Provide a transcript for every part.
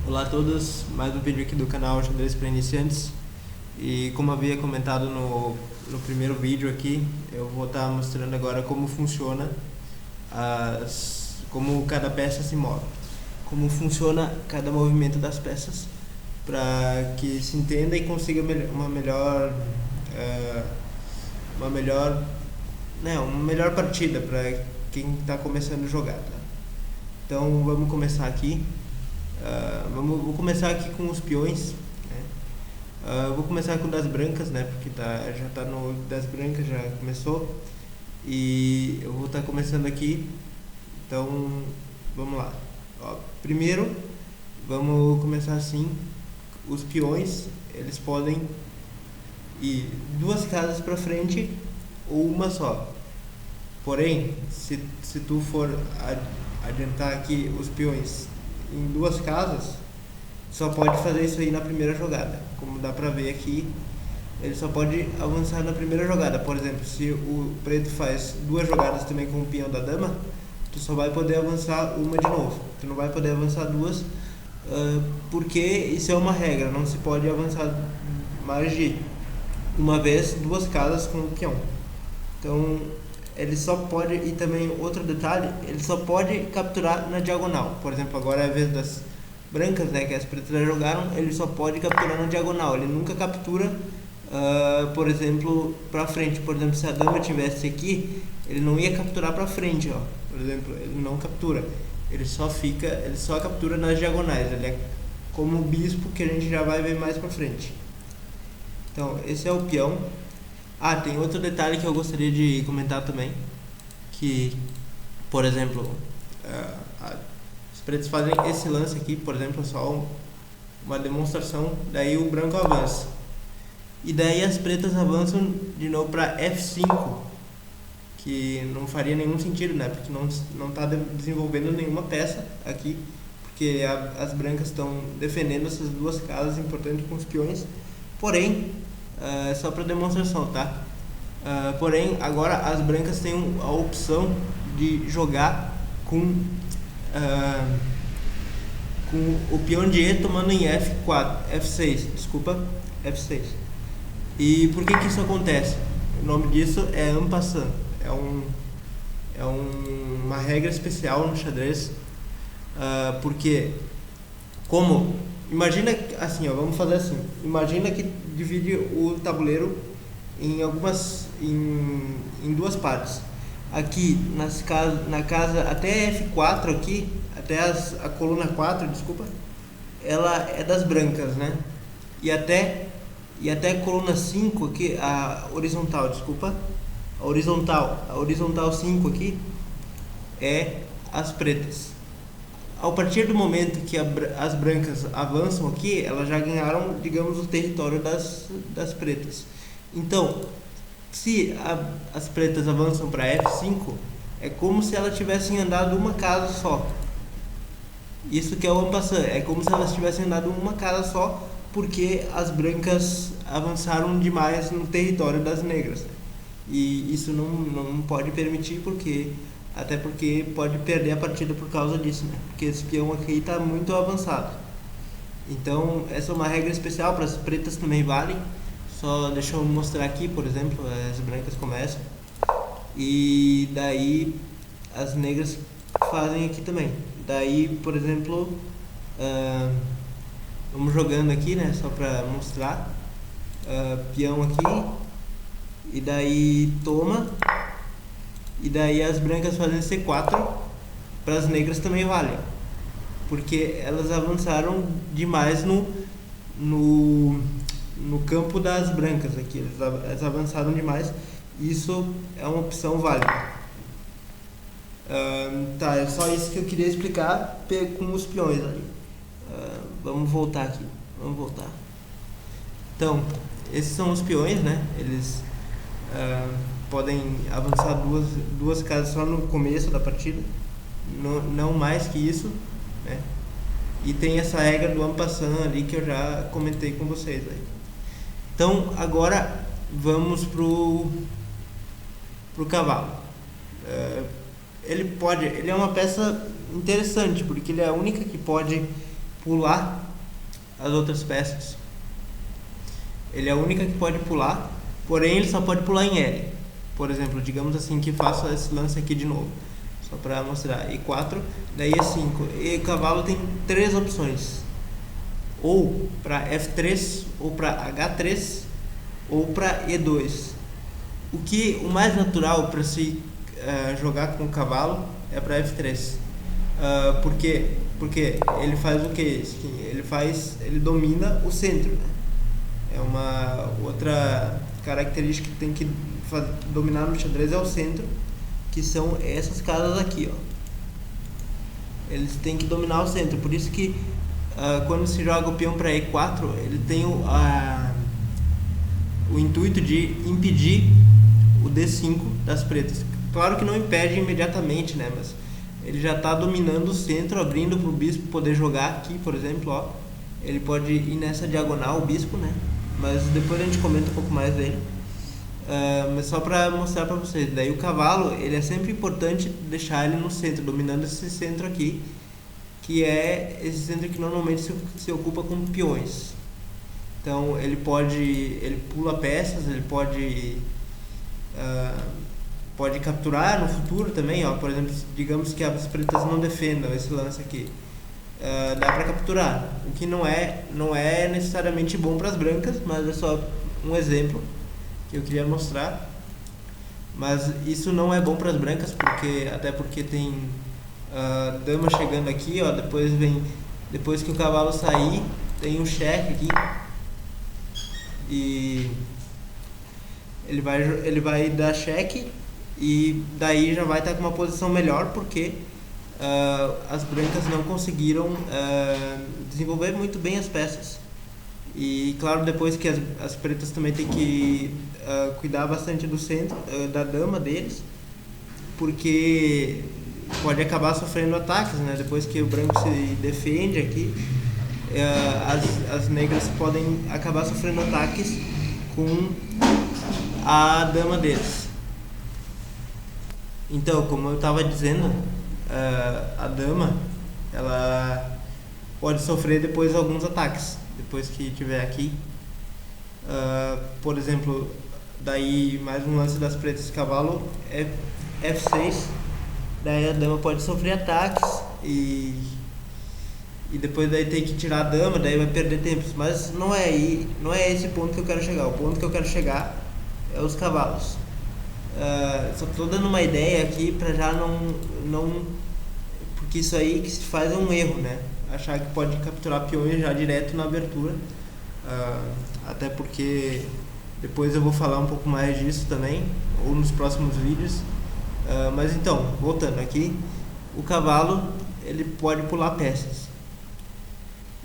Olá a todos, mais um vídeo aqui do canal Xadrez para Iniciantes. E como havia comentado no primeiro vídeo aqui, eu vou estar mostrando agora como funciona, como cada peça se move, como funciona cada movimento das peças, para que se entenda e consiga uma melhor partida para quem está começando a jogar. Tá? Então vamos começar aqui. Vou começar aqui com os peões, né? Vou começar com das brancas, né? Porque já está no das brancas, já começou. E eu vou estar começando aqui. Então vamos lá. Primeiro vamos começar assim. Os peões, eles podem ir duas casas para frente ou uma só. Porém, se tu for adiantar aqui os peões em duas casas, só pode fazer isso aí na primeira jogada. Como dá pra ver aqui, ele só pode avançar na primeira jogada. Por exemplo, se o preto faz duas jogadas também com o peão da dama, tu só vai poder avançar uma de novo. Tu não vai poder avançar duas, porque isso é uma regra, não se pode avançar mais de uma vez duas casas com o peão. Então ele só pode, e também outro detalhe, ele só pode capturar na diagonal. Por exemplo, agora é a vez das brancas, né, que as pretas já jogaram, ele só pode capturar na diagonal, ele nunca captura, por exemplo, para frente. Por exemplo, se a dama tivesse aqui, ele não ia capturar para frente, ó. Por exemplo, ele não captura, ele só captura nas diagonais. Ele é como o bispo, que a gente já vai ver mais para frente. Então esse é o peão. Tem outro detalhe que eu gostaria de comentar também, que, por exemplo, os pretos fazem esse lance aqui, por exemplo, é só uma demonstração, daí o branco avança, e daí as pretas avançam de novo para F5, que não faria nenhum sentido, né, porque não está desenvolvendo nenhuma peça aqui, porque as brancas estão defendendo essas duas casas importantes com os peões. Porém, só para demonstração, tá? Porém, agora as brancas têm a opção de jogar com o peão de E tomando em F6, F6. E por que isso acontece? O nome disso é en passant. É uma regra especial no xadrez, porque imagina assim, vamos fazer assim. Imagina que divide o tabuleiro em duas partes. Aqui na casa até F4 aqui, até a coluna 4, desculpa, ela é das brancas, né? E até a coluna 5 aqui, a horizontal 5 aqui é as pretas. A partir do momento que as brancas avançam aqui, elas já ganharam, digamos, o território das pretas. Então, se as pretas avançam para F5, é como se elas tivessem andado uma casa só. Isso que é o en passant, é como se elas tivessem andado uma casa só, porque as brancas avançaram demais no território das negras. E isso não pode permitir, até porque pode perder a partida por causa disso, né? Porque esse peão aqui está muito avançado. Então essa é uma regra especial, para as pretas também vale. Só deixa eu mostrar aqui, por exemplo, as brancas começam e daí as negras fazem aqui também. Daí, por exemplo, vamos jogando aqui, né? Só para mostrar. Peão aqui, e daí toma. E daí as brancas fazem C4, para as negras também vale, porque elas avançaram demais no campo das brancas aqui, elas avançaram demais. Isso é uma opção válida. É só isso que eu queria explicar com os peões ali. Vamos voltar aqui, Então, esses são os peões, né? Eles podem avançar duas casas só no começo da partida, não mais que isso, né? E tem essa regra do en passant ali que eu já comentei com vocês aí. Então agora vamos pro cavalo. Ele é uma peça interessante, porque ele é a única que pode pular as outras peças. Ele é a única que pode pular, porém ele só pode pular em L. Por exemplo, digamos assim que faço esse lance aqui de novo, só para mostrar. E4, daí E5. E o cavalo tem três opções: ou para F3, ou para H3, ou para E2. O mais natural para se jogar com o cavalo é para F3. Por quê? Porque ele faz o que? Ele domina o centro, né? É uma outra característica que tem que dominar no xadrez, é o centro, que são essas casas aqui, ó. Eles têm que dominar o centro, por isso que quando se joga o peão para E4, ele tem o intuito de impedir o D5 das pretas. Claro que não impede imediatamente, né? Mas ele já está dominando o centro, abrindo para o bispo poder jogar aqui, por exemplo, ó. Ele pode ir nessa diagonal, o bispo, né? Mas depois a gente comenta um pouco mais dele. Mas só para mostrar para vocês. Daí o cavalo, ele é sempre importante deixar ele no centro, dominando esse centro aqui, que é esse centro que normalmente se ocupa com peões. Então ele pula peças, ele pode capturar no futuro também, ó. Por exemplo, digamos que as pretas não defendam esse lance aqui, dá para capturar, o que não é necessariamente bom para as brancas, mas é só um exemplo que eu queria mostrar. Mas isso não é bom para as brancas, porque tem dama chegando aqui, ó. Depois que o cavalo sair, tem um cheque aqui, e ele vai dar cheque, e daí já vai estar com uma posição melhor, porque as brancas não conseguiram desenvolver muito bem as peças. E claro, depois que as pretas também tem que cuidar bastante do centro, da dama deles, porque pode acabar sofrendo ataques, né? Depois que o branco se defende aqui, as negras podem acabar sofrendo ataques com a dama deles. Então, como eu estava dizendo, a dama, ela pode sofrer depois alguns ataques, depois que estiver aqui. Por exemplo, daí mais um lance das pretas, cavalo F6, daí a dama pode sofrer ataques, e depois daí tem que tirar a dama, daí vai perder tempo. Mas não é esse ponto que eu quero chegar. O ponto que eu quero chegar é os cavalos. Só estou dando uma ideia aqui para já não porque isso aí que se faz é um erro, né? Achar que pode capturar peões já direto na abertura, até porque depois eu vou falar um pouco mais disso também, ou nos próximos vídeos. Mas então, voltando aqui, o cavalo ele pode pular peças,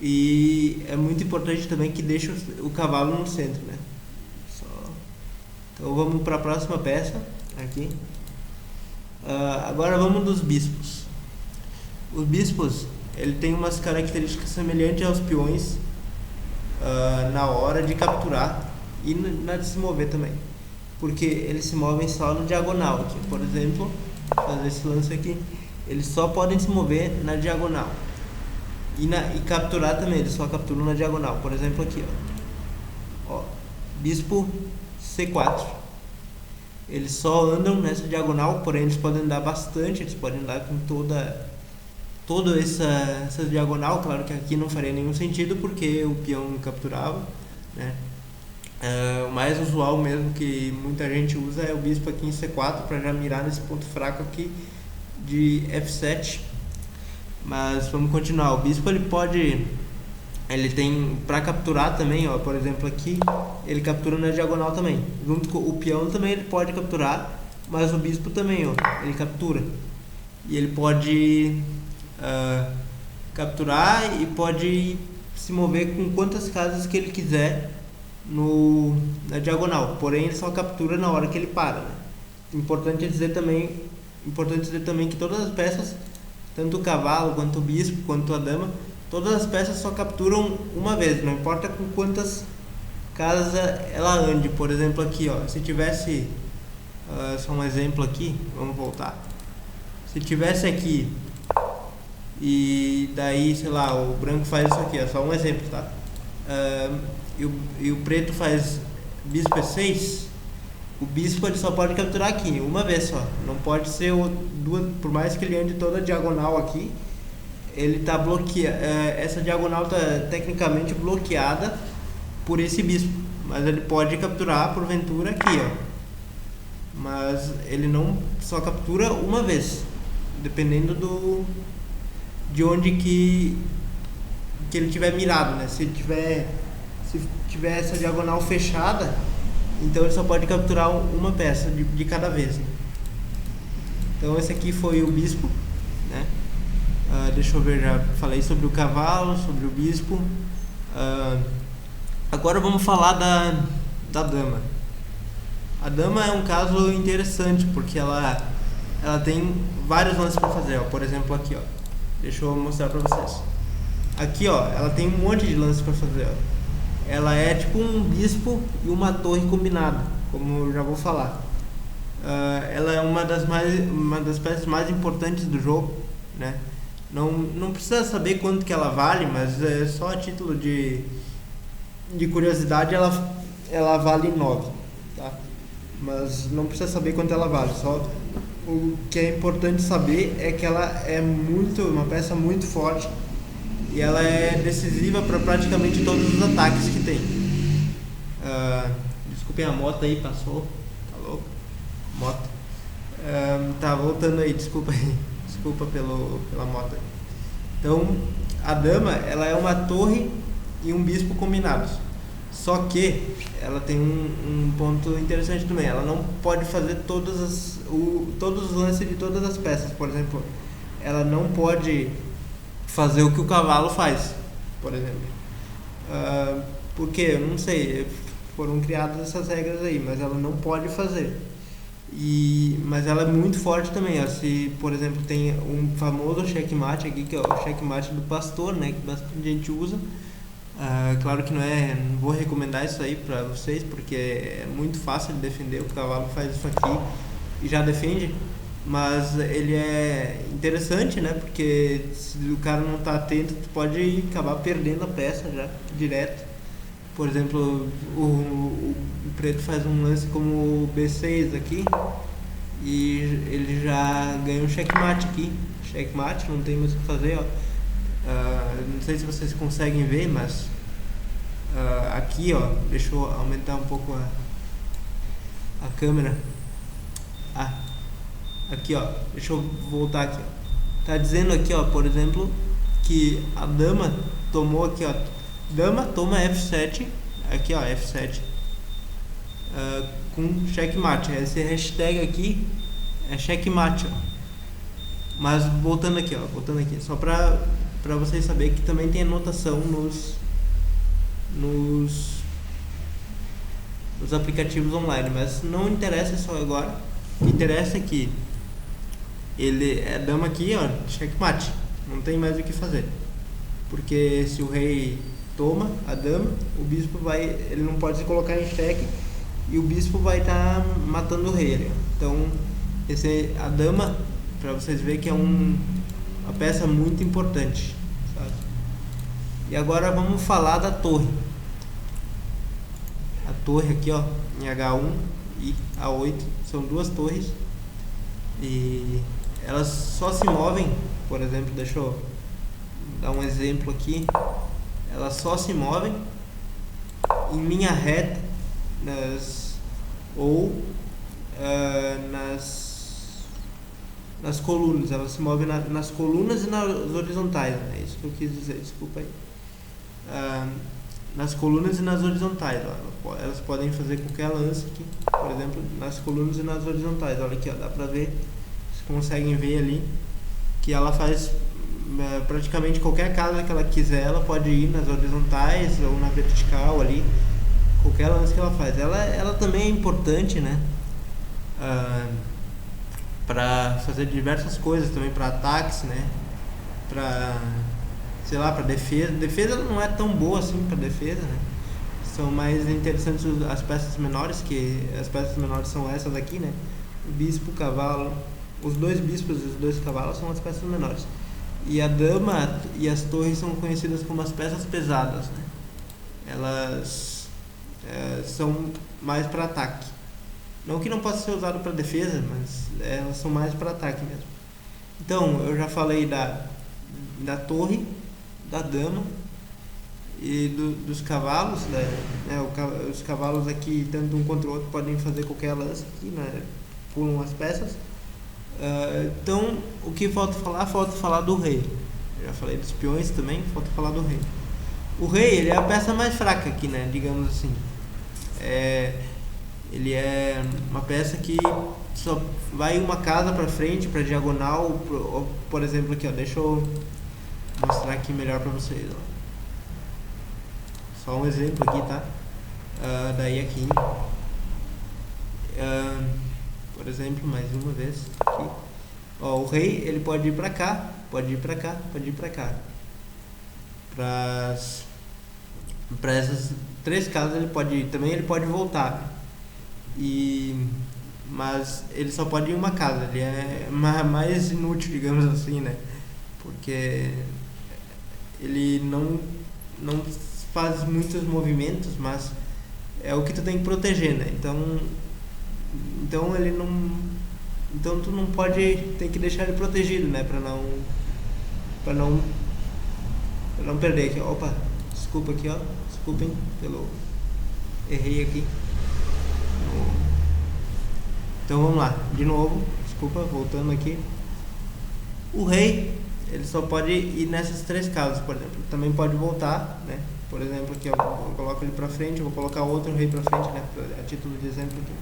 e é muito importante também que deixe o cavalo no centro, né? Então vamos para a próxima peça aqui. Agora vamos dos bispos. Os bispos, ele tem umas características semelhantes aos peões na hora de capturar e na de se mover também, porque eles se movem só no diagonal aqui. Por exemplo, fazer esse lance aqui, eles só podem se mover na diagonal, e capturar também, eles só capturam na diagonal. Por exemplo aqui, ó, bispo C4, eles só andam nessa diagonal, porém eles podem andar bastante, eles podem andar com toda essa diagonal. Claro que aqui não faria nenhum sentido, porque o peão capturava, né? O mais usual mesmo que muita gente usa é o bispo aqui em C4, para já mirar nesse ponto fraco aqui de F7. Mas vamos continuar. O bispo ele tem para capturar também, ó. Por exemplo aqui, ele captura na diagonal também. Junto com o peão também ele pode capturar, mas o bispo também, ó, ele captura. E ele pode capturar e pode se mover com quantas casas que ele quiser na diagonal. Porém, ele só captura na hora que ele para, né? Importante dizer também que todas as peças, tanto o cavalo, quanto o bispo, quanto a dama, todas as peças só capturam uma vez, não importa com quantas casas ela ande. Por exemplo aqui, ó, se tivesse só um exemplo aqui, vamos voltar. Se tivesse aqui E daí, sei lá, o branco faz isso aqui, é só um exemplo, tá? E o preto faz bispo E6. O bispo ele só pode capturar aqui, uma vez só. Não pode ser duas, por mais que ele ande toda a diagonal aqui, ele tá bloqueado. Essa diagonal tá tecnicamente bloqueada por esse bispo, mas ele pode capturar porventura aqui, ó. Mas ele não só captura uma vez, dependendo de onde que ele tiver mirado, né? Se tiver essa diagonal fechada, então ele só pode capturar uma peça de cada vez, né? Então esse aqui foi o bispo, né? Deixa eu ver, já falei sobre o cavalo, sobre o bispo. Agora vamos falar da dama. A dama é um caso interessante porque ela tem vários lances para fazer, ó. Por exemplo, aqui, ó. Deixa eu mostrar para vocês. Aqui, ó, ela tem um monte de lances para fazer, ó. Ela é tipo um bispo e uma torre combinada, como eu já vou falar. Ela é uma das peças mais importantes do jogo, né? Não precisa saber quanto que ela vale, mas é só a título de curiosidade, ela vale 9, tá? Mas não precisa saber quanto ela vale, só o que é importante saber é que ela é uma peça muito forte e ela é decisiva para praticamente todos os ataques que tem. Desculpem a moto aí, passou, tá louco? Moto. Tá voltando aí, desculpa pela moto. Então, a dama, ela é uma torre e um bispo combinados. Só que ela tem um ponto interessante também. Ela não pode fazer todos os lances de todas as peças. Por exemplo, ela não pode fazer o que o cavalo faz, por exemplo. Por quê? Eu não sei. Foram criadas essas regras aí, mas ela não pode fazer. Mas ela é muito forte também. Se, por exemplo, tem um famoso checkmate aqui, que é o checkmate do pastor, né, que bastante gente usa. Claro que não vou recomendar isso aí pra vocês, porque é muito fácil de defender. O cavalo faz isso aqui e já defende, mas ele é interessante, né? Porque se o cara não tá atento, tu pode acabar perdendo a peça já direto. Por exemplo, o preto faz um lance como o B6 aqui e ele já ganha um checkmate aqui. Checkmate, não tem mais o que fazer, ó. Não sei se vocês conseguem ver, mas aqui, ó, deixa eu aumentar um pouco a câmera. Aqui, ó, deixa eu voltar aqui, ó. Tá dizendo aqui, ó, por exemplo, que a dama tomou aqui, ó. Dama toma F7, aqui, ó, F7, com checkmate. Esse hashtag aqui é checkmate, ó. Mas voltando aqui, só pra vocês saberem que também tem anotação nos aplicativos online, mas não interessa só agora. O que interessa é que ele é dama aqui, ó, checkmate, não tem mais o que fazer, porque se o rei toma a dama, o bispo ele não pode se colocar em xeque e o bispo vai estar matando o rei ali. Então a dama, para vocês verem que é uma peça muito importante, sabe? E agora vamos falar da torre. A torre aqui, ó, em H1 e A8 são duas torres e elas só se movem, por exemplo, deixa eu dar um exemplo aqui. Elas só se movem em linha reta nas colunas. Elas se movem nas colunas e nas horizontais, é isso que eu quis dizer, desculpa aí. Nas colunas e nas horizontais, ó, elas podem fazer qualquer lance aqui, por exemplo, nas colunas e nas horizontais. Olha aqui, ó, dá pra ver, vocês conseguem ver ali que ela faz praticamente qualquer casa que ela quiser. Ela pode ir nas horizontais ou na vertical ali, qualquer lance que ela faz. Ela também é importante, né, para fazer diversas coisas também, para ataques, né, para, sei lá, para defesa. Defesa não é tão boa assim para defesa, né? São mais interessantes as peças menores, que as peças menores são essas aqui, né? O bispo, o cavalo, os dois bispos e os dois cavalos são as peças menores. E a dama e as torres são conhecidas como as peças pesadas, né? Elas são mais para ataque. Não que não possa ser usado para defesa, mas elas são mais para ataque mesmo. Então, eu já falei da torre, da dama e dos cavalos, né? Os cavalos aqui, tanto um quanto o outro, podem fazer qualquer lance aqui, né? Pulam as peças. Então, o que falta falar? Falta falar do rei. Eu já falei dos peões também, falta falar do rei. O rei, ele é a peça mais fraca aqui, né? Digamos assim. Ele é uma peça que só vai uma casa para frente, para diagonal, por exemplo aqui, ó. Deixa eu mostrar aqui melhor para vocês, ó. Só um exemplo aqui, tá? Daí aqui, por exemplo, mais uma vez aqui. Ó, o rei, ele pode ir para cá, pode ir para cá, pode ir para cá. Para essas 3 casas ele pode ir. Também ele pode voltar. Mas ele só pode ir em uma casa. Ele é mais inútil, digamos assim, né? Porque ele não faz muitos movimentos, mas é o que tu tem que proteger, né? Então ele não... Então tu não pode... Tem que deixar ele protegido, né? Pra não perder aqui. Opa, desculpa aqui, ó. Desculpem pelo... Errei aqui. Então vamos lá, de novo. Desculpa, voltando aqui. O rei, ele só pode ir nessas 3 casas, por exemplo. Também pode voltar, né? Por exemplo, aqui eu coloco ele pra frente, vou colocar outro rei pra frente, né? A título de exemplo aqui.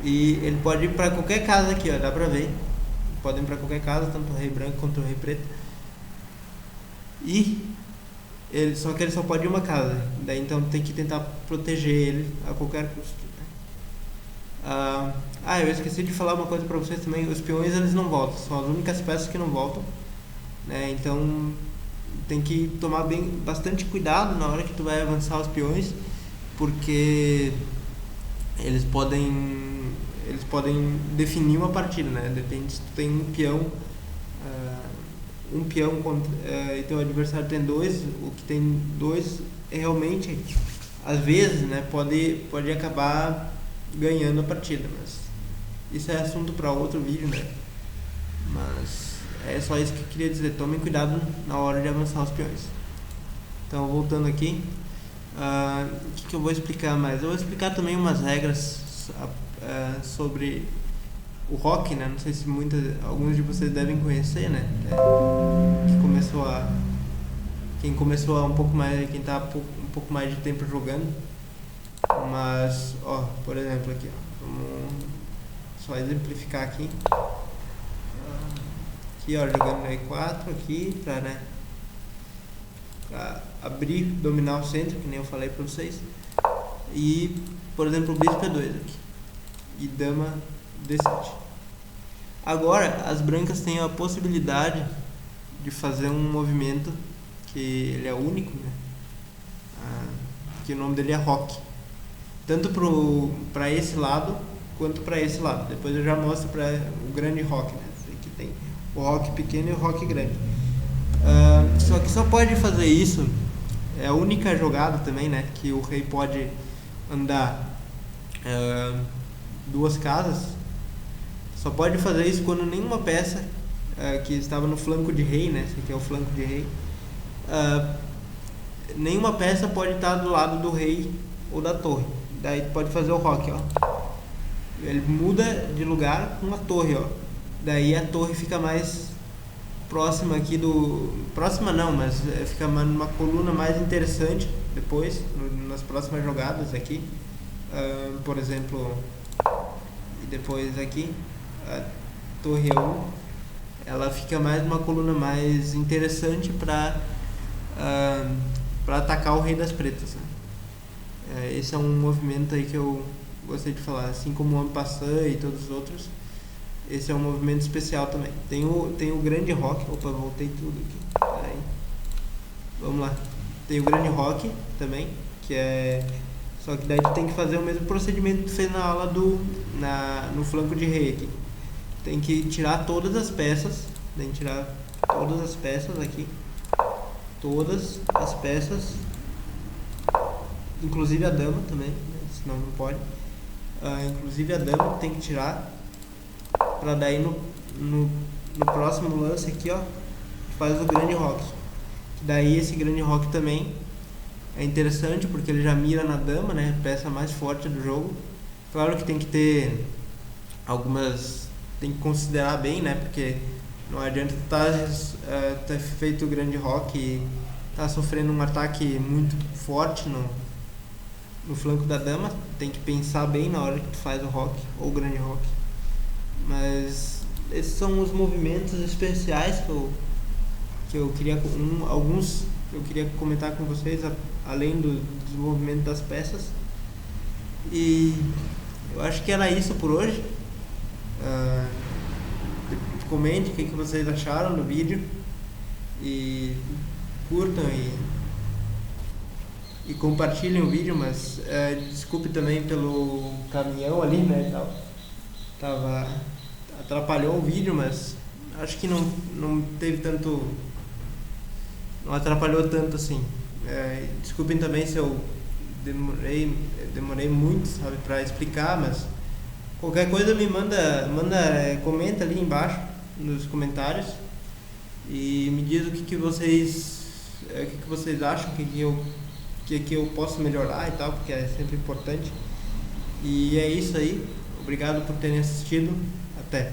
E ele pode ir pra qualquer casa aqui, ó, dá pra ver. Podem ir pra qualquer casa, tanto o rei branco quanto o rei preto. Só que ele só pode ir uma casa. Daí então tem que tentar proteger ele a qualquer custo, né? Eu esqueci de falar uma coisa pra vocês também. Os peões, eles não voltam, são as únicas peças que não voltam, né? Então tem que tomar bastante cuidado na hora que tu vai avançar os peões, porque eles podem definir uma partida, né? Depende se tu tem um peão e teu adversário tem 2, o que tem 2 realmente, às vezes, né, pode acabar ganhando a partida, mas isso é assunto para outro vídeo, né? Mas é só isso que eu queria dizer. Tomem cuidado na hora de avançar os peões. Então, voltando aqui, o que eu vou explicar mais? Eu vou explicar também umas regras sobre o rock, né? Não sei se alguns de vocês devem conhecer, né? Quem começou há um pouco mais, quem tá um pouco mais de tempo jogando. Mas, ó, por exemplo aqui, ó, vamos só exemplificar aqui. Aqui, ó, jogando no E4 aqui pra, né, pra abrir, dominar o centro, que nem eu falei pra vocês. E, por exemplo, o bispo E2 aqui. E dama D7. Agora, as brancas têm a possibilidade de fazer um movimento que ele é único, né? Que o nome dele é rock. Tanto para esse lado quanto para esse lado. Depois eu já mostro para o grande rock, né? Aqui tem o rock pequeno e o rock grande. Só que só pode fazer isso, é a única jogada também, né? Que o rei pode andar 2 casas. Só pode fazer isso quando nenhuma peça que estava no flanco de rei, né? Esse aqui é o flanco de rei. Nenhuma peça pode estar do lado do rei ou da torre. Daí pode fazer o rock, ó. Ele muda de lugar com a torre, ó. Daí a torre fica mais próxima aqui próxima não, mas fica numa coluna mais interessante depois, nas próximas jogadas aqui. Por exemplo, e depois aqui, a torre E1, ela fica mais numa coluna mais interessante para atacar o rei das pretas, né? Esse é um movimento aí que eu gostei de falar, assim como o En-Passant e todos os outros. Esse é um movimento especial também. Tem o grande rock. Opa, voltei tudo aqui. Peraí. Vamos lá. Tem o grande rock também, que é... Só que daí tu tem que fazer o mesmo procedimento que tu fez na aula no flanco de rei aqui. Tem que tirar todas as peças. Tem que tirar todas as peças aqui, todas as peças, inclusive a dama também, né? Senão não pode. Inclusive a dama tem que tirar, para daí no próximo lance aqui, ó, faz o grande rock. Daí esse grande rock também é interessante porque ele já mira na dama, né? Peça mais forte do jogo. Claro que tem que ter algumas, tem que considerar bem, né? Porque não adianta ter feito o grande rock e tá sofrendo um ataque muito forte no flanco da dama. Tem que pensar bem na hora que tu faz o rock ou o grande rock. Mas esses são os movimentos especiais que eu queria, alguns que eu queria comentar com vocês, além do desenvolvimento das peças. E eu acho que era isso por hoje. Comente o que vocês acharam do vídeo e curtam e compartilhem o vídeo, mas desculpe também pelo caminhão ali, né, e tal. Atrapalhou o vídeo, mas acho que não teve tanto, não atrapalhou tanto assim. Desculpem também se eu demorei muito, sabe, para explicar, mas qualquer coisa me comenta ali embaixo nos comentários e me diz o que vocês acham, que eu posso melhorar e tal, porque é sempre importante. E é isso aí. Obrigado por terem assistido. Até.